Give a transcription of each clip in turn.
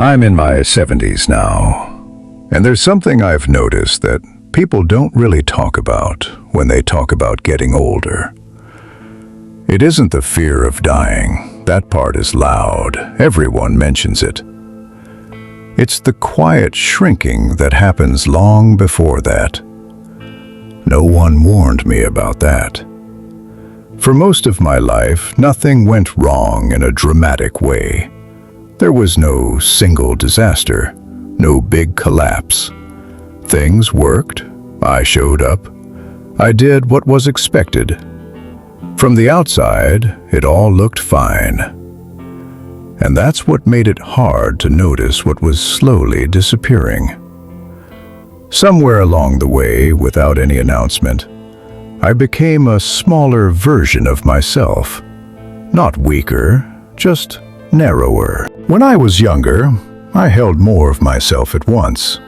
I'm in my 70s now, and there's something I've noticed that people don't really talk about when they talk about getting older. It isn't the fear of dying. That part is loud. Everyone mentions it. It's the quiet shrinking that happens long before that. No one warned me about that. For most of my life, nothing went wrong in a dramatic way. There was no single disaster, no big collapse. Things worked. I showed up. I did what was expected. From the outside, it all looked fine. And that's what made it hard to notice what was slowly disappearing. Somewhere along the way, without any announcement, I became a smaller version of myself. Not weaker, just narrower. When I was younger, I held more of myself at once.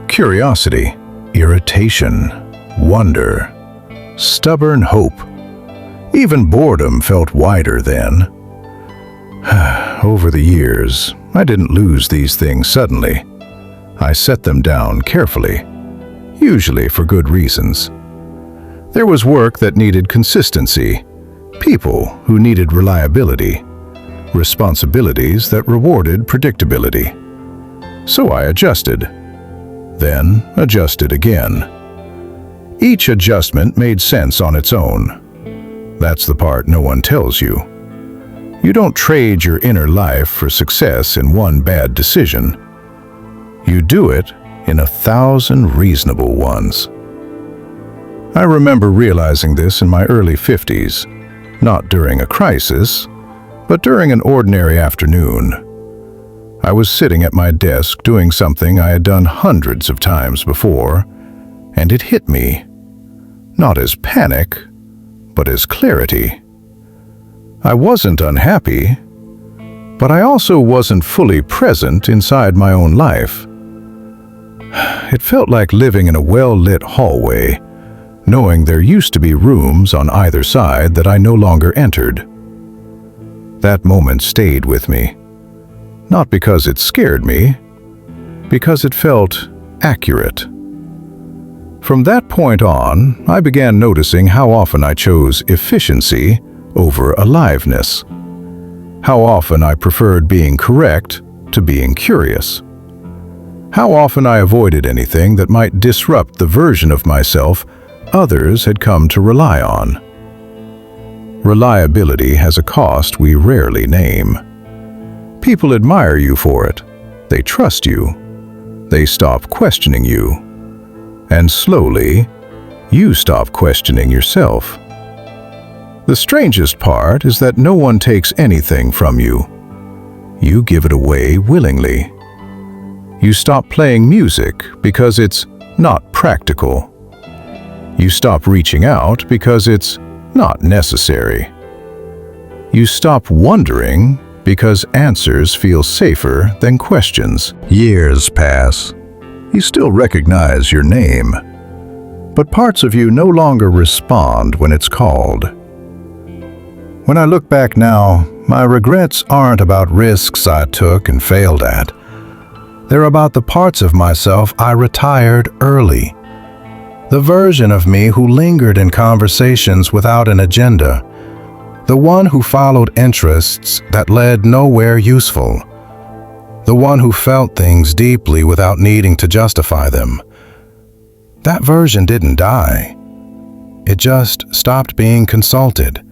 Curiosity, irritation, wonder, stubborn hope. Even boredom felt wider then. Over the years, I didn't lose these things suddenly. I set them down carefully, usually for good reasons. There was work that needed consistency, people who needed reliability, responsibilities that rewarded predictability. So I adjusted, then adjusted again. Each adjustment made sense on its own. That's the part no one tells you. You don't trade your inner life for success in one bad decision. You do it in 1,000 reasonable ones. I remember realizing this in my early 50s, not during a crisis, but during an ordinary afternoon. I was sitting at my desk doing something I had done hundreds of times before, and it hit me, not as panic, but as clarity. I wasn't unhappy, but I also wasn't fully present inside my own life. It felt like living in a well-lit hallway, knowing there used to be rooms on either side that I no longer entered. That moment stayed with me, not because it scared me, because it felt accurate. From that point on, I began noticing how often I chose efficiency over aliveness, how often I preferred being correct to being curious, how often I avoided anything that might disrupt the version of myself others had come to rely on. Reliability has a cost we rarely name. People admire you for it. They trust you. They stop questioning you. And slowly, you stop questioning yourself. The strangest part is that no one takes anything from you. You give it away willingly. You stop playing music because it's not practical. You stop reaching out because it's not necessary. You stop wondering because answers feel safer than questions. Years pass. You still recognize your name, but parts of you no longer respond when it's called. When I look back now, my regrets aren't about risks I took and failed at. They're about the parts of myself I retired early. The version of me who lingered in conversations without an agenda. The one who followed interests that led nowhere useful. The one who felt things deeply without needing to justify them. That version didn't die. It just stopped being consulted.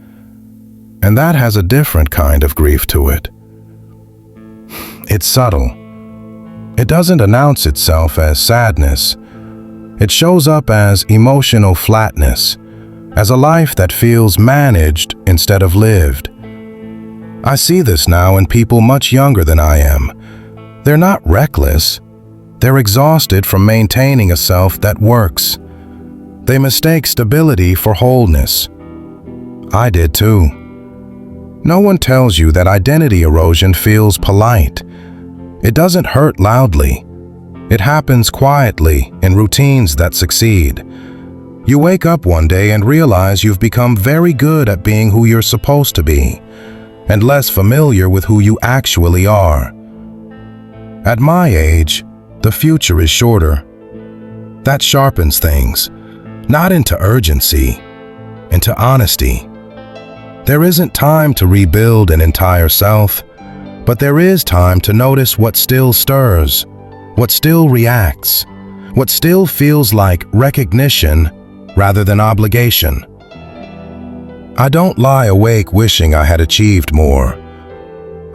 And that has a different kind of grief to it. It's subtle. It doesn't announce itself as sadness. It shows up as emotional flatness, as a life that feels managed instead of lived. I see this now in people much younger than I am. They're not reckless. They're exhausted from maintaining a self that works. They mistake stability for wholeness. I did too. No one tells you that identity erosion feels polite. It doesn't hurt loudly. It happens quietly in routines that succeed. You wake up one day and realize you've become very good at being who you're supposed to be, and less familiar with who you actually are. At my age, the future is shorter. That sharpens things, not into urgency, into honesty. There isn't time to rebuild an entire self, but there is time to notice what still stirs, what still reacts, what still feels like recognition rather than obligation. I don't lie awake wishing I had achieved more.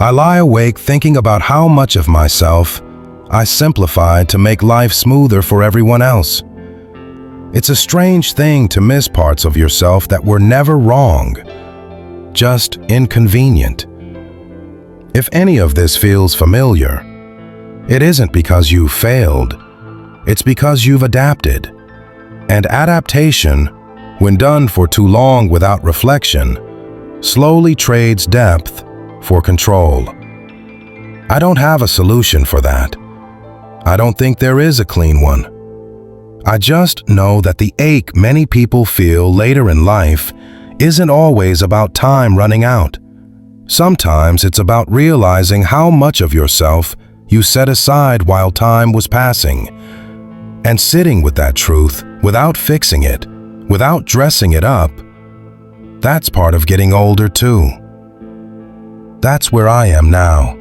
I lie awake thinking about how much of myself I simplified to make life smoother for everyone else. It's a strange thing to miss parts of yourself that were never wrong, just inconvenient. If any of this feels familiar, it isn't because you failed, it's because you've adapted. And adaptation, when done for too long without reflection, slowly trades depth for control. I don't have a solution for that. I don't think there is a clean one. I just know that the ache many people feel later in life isn't always about time running out. Sometimes it's about realizing how much of yourself you set aside while time was passing, and sitting with that truth without fixing it, without dressing it up. That's part of getting older too. That's where I am now.